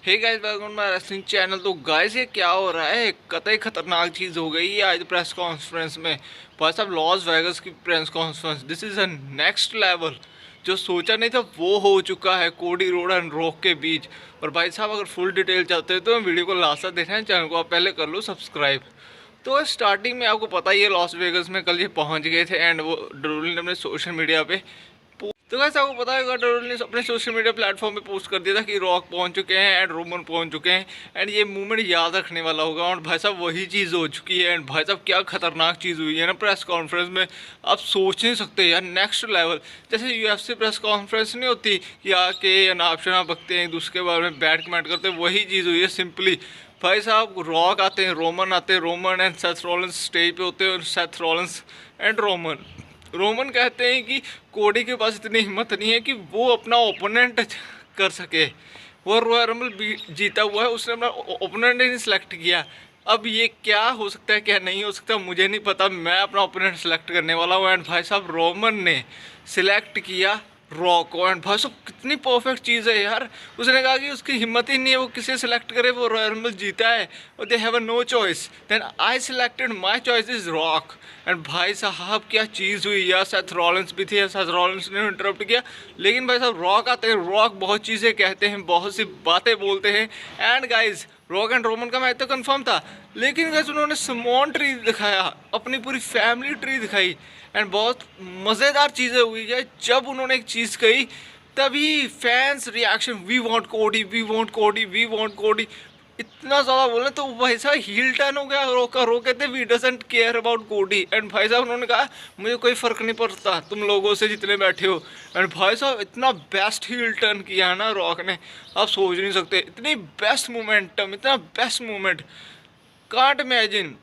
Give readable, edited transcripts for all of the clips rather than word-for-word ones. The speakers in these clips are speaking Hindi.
Hey guys, welcome my wrestling channel. तो गाइस ये क्या हो रहा है, कतई खतरनाक चीज़ हो गई है आज प्रेस कॉन्फ्रेंस में। भाई साहब लॉस वेगस की press conference, this is a next level. जो सोचा नहीं था वो हो चुका है कोडी रोड एंड रॉक के बीच। और भाई साहब अगर फुल डिटेल चाहते हैं तो वीडियो को लास्ट तक देखना है, चैनल को आप पहले कर लो सब्सक्राइब। तो स्टार्टिंग में आपको पता ही है लॉस वेगस में कल ये पहुंच गए थे एंड वो ड्रूल ने अपने सोशल मीडिया पे, तो वैसे आपको पता है ड्रोल ने अपने सोशल मीडिया प्लेटफॉर्म पे पोस्ट कर दिया था कि रॉक पहुंच चुके हैं एंड रोमन पहुंच चुके हैं एंड ये मूवमेंट याद रखने वाला होगा। और भाई साहब वही चीज़ हो चुकी है एंड भाई साहब क्या खतरनाक चीज़ हुई है ना प्रेस कॉन्फ्रेंस में, आप सोच नहीं सकते यार, नेक्स्ट लेवल। जैसे यूएफसी प्रेस कॉन्फ्रेंस नहीं होती कि आके अनापशना बकते हैं एक दूसरे के बारे में बैड कमेंट करते हैं, वही चीज़ हुई है सिंपली। भाई साहब रॉक आते हैं, Roman and Seth Rollins stage पे होते हैं और सेथ रॉलिंस एंड रोमन कहते हैं कि कोडी के पास इतनी हिम्मत नहीं है कि वो अपना ओपोनेंट कर सके। वो रॉयल रंबल जीता हुआ है, उसने अपना ओपोनेंट नहीं सिलेक्ट किया। अब ये क्या हो सकता है क्या नहीं हो सकता मुझे नहीं पता, मैं अपना ओपोनेंट सेलेक्ट करने वाला हूँ। एंड भाई साहब रोमन ने सिलेक्ट किया रॉक को एंड भाई साहब कितनी परफेक्ट चीज़ है यार। उसने कहा कि उसकी हिम्मत ही नहीं है वो किसे सिलेक्ट करे, वो रॉयल रंबल जीता है और they have a no choice, then I selected my choice is rock. एंड भाई साहब क्या चीज़ हुई यार, सेथ रॉलिंस भी थी, सेथ रॉलिंस ने इंटरप्ट किया, लेकिन भाई साहब रॉक आते हैं, रॉक बहुत चीज़ें कहते हैं, बहुत सी बातें बोलते हैं। And guys rock and Roman का मैच तो कंफर्म था, लेकिन गाइज उन्होंने समॉन ट्री दिखाया, अपनी पूरी फैमिली ट्री दिखाई एंड बहुत मज़ेदार चीज़ें हुई है। जब उन्होंने एक चीज़ कही तभी फैंस रिएक्शन, वी वांट कोडी, वी वांट कोडी, वी वांट कोडी, इतना ज़्यादा बोले तो भाई साहब हील टर्न हो गया। रोके थे वी डजंट केयर अबाउट कोडी एंड भाई साहब उन्होंने कहा मुझे कोई फ़र्क नहीं पड़ता तुम लोगों से जितने बैठे हो। एंड भाई साहब इतना बेस्ट हील टर्न किया है ना रॉक ने, आप सोच नहीं सकते, इतनी बेस्ट मोमेंटम, इतना best moment, can't imagine.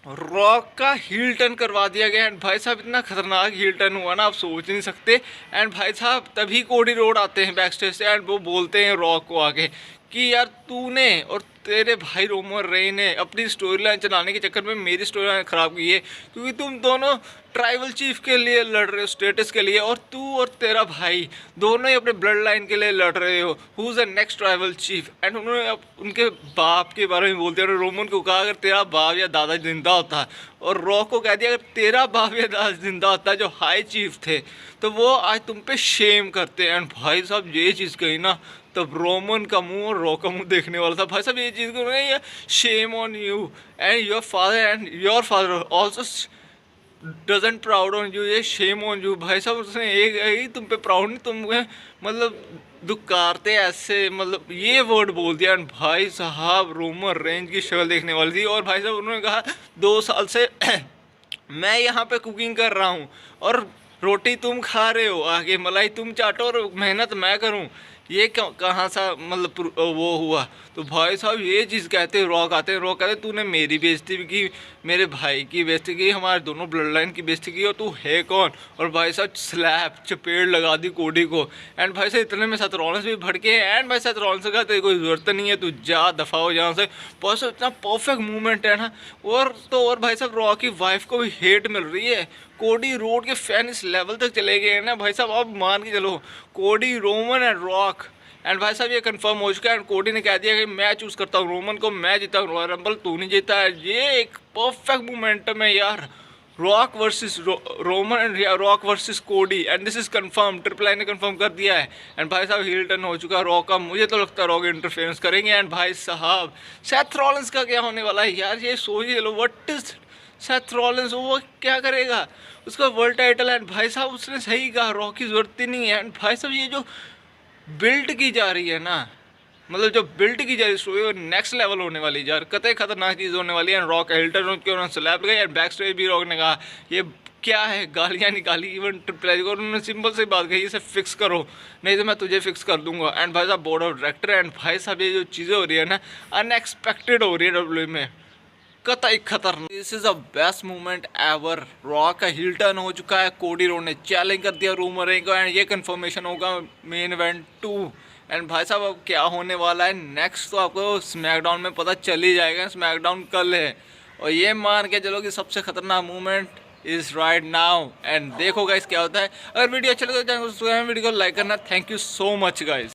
Rock का हील टर्न करवा दिया गया एंड भाई साहब इतना खतरनाक हील टर्न हुआ ना, आप सोच नहीं सकते। एंड भाई साहब तभी कोडी रोड आते हैं बैक स्टेज से एंड वो बोलते हैं रॉक को आके कि यार तूने और तेरे भाई रोमन रेन ने अपनी स्टोरी लाइन चलाने के चक्कर में मेरी स्टोरी लाइन ख़राब की है, क्योंकि तुम दोनों ट्राइबल चीफ के लिए लड़ रहे हो, स्टेटस के लिए, और तू और तेरा भाई दोनों ही अपने ब्लड लाइन के लिए लड़ रहे हो, who is the next tribal chief. And उन्होंने उनके बाप के बारे में बोलते हैं, रोमन को कहा अगर तेरा बाप या दादा जिंदा होता, और रॉक को कह दिया अगर तेरा बाप या दादा जिंदा होता जो हाई चीफ थे तो वो आज तुम पे शेम करते हैं। एंड भाई साहब ये चीज़ कही ना तब रोमन का मुंह और रॉक का मुंह देखने वाला था। भाई साहब ये चीज़ को नहीं, shame on you and your father also doesn't proud on you, ये शेम ऑन यू। भाई साहब उसने एक तुम पे प्राउड नहीं, तुम मतलब दुक्कारते ऐसे, मतलब ये वर्ड बोल दिया। एंड भाई साहब रोमन रेंज की शक्ल देखने वाली थी। और भाई साहब उन्होंने कहा 2 साल से मैं यहाँ पे कुकिंग कर रहा हूँ और रोटी तुम खा रहे हो, आगे मलाई तुम चाटो और मेहनत मैं करूँ, ये कहाँ सा मतलब वो हुआ। तो भाई साहब ये चीज़ कहते रॉक आते हैं, रॉक कहते तूने मेरी बेइज्जती भी की, मेरे भाई की बेइज्जती की, हमारे दोनों ब्लड लाइन की बेइज्जती की, और तू है कौन। और भाई साहब स्लैप चपेट लगा दी कोडी को। एंड भाई साहब इतने में सेथ रॉलिंस भी भड़के हैं एंड भाई सेथ रॉलिंस से कहा तेरी कोई ज़रूरत नहीं है, तू जा दफ़ा हो यहाँ से। बहुत साहब इतना परफेक्ट मूवमेंट है ना। और भाई साहब रॉक की वाइफ को भी हेट मिल रही है, कोडी रोड के फैन इस लेवल तक चले गए हैं ना भाई साहब, अब मान के चलो कोडी रोमन एंड रॉक। एंड भाई साहब ये कंफर्म हो चुका है एंड कोडी ने कह दिया कि मैं चूज़ करता हूँ रोमन को, मैं जीता हूँ रॉयल रंबल, तू नहीं जीता है। ये एक परफेक्ट मोमेंटम है यार, rock versus Roman and rock versus कोडी, and this is confirm, triple I ने कंफर्म कर दिया है। एंड भाई साहब हील टर्न हो चुका है रॉक का, मुझे तो लगता है रॉक इंटरफेरेंस करेंगे। एंड भाई साहब सेथ रॉलिंस का क्या होने वाला है यार, ये सोचिए लो, व्हाट इज सेथ रॉलिंस, वो क्या करेगा, उसका वर्ल्ड टाइटल। एंड भाई साहब उसने सही कहा रॉक की ज़रूरत ही नहीं है। एंड भाई साहब ये जो बिल्ड की जा रही है ना, मतलब जो बिल्ड की जा रही स्टोरी वो नेक्स्ट लेवल होने वाली है यार, कतई खतरनाक चीज़ होने वाली है। एंड रॉक हिल्टन के उन्होंने स्लैप लगाई एंड बैक स्टेज भी रॉक ने कहा ये क्या है, गालियाँ निकाली इवन ट्रिपल एच को, उन्होंने सिंपल सी बात कही इसे फिक्स करो नहीं तो मैं तुझे फिक्स कर दूंगा। एंड भाई साहब बोर्ड ऑफ डायरेक्टर, एंड भाई साहब ये जो चीज़ें हो रही है ना अनएक्सपेक्टेड हो रही है डब्ल्यू में, कतई खतरनाक। This is the best movement ever. Rock का हील टर्न हो चुका है, कोडी रोड ने चैलेंज कर दिया रोमन रेंज को एंड ये कंफर्मेशन होगा मेन इवेंट 2। एंड भाई साहब अब क्या होने वाला है नेक्स्ट तो आपको स्मैकडाउन में पता चल ही जाएगा, स्मैकडाउन कल है। और ये मान के चलो कि सबसे खतरनाक movement is right now. And देखो गाइस क्या होता है। अगर वीडियो अच्छा लगे तो वीडियो को लाइक करना। Thank you so much guys.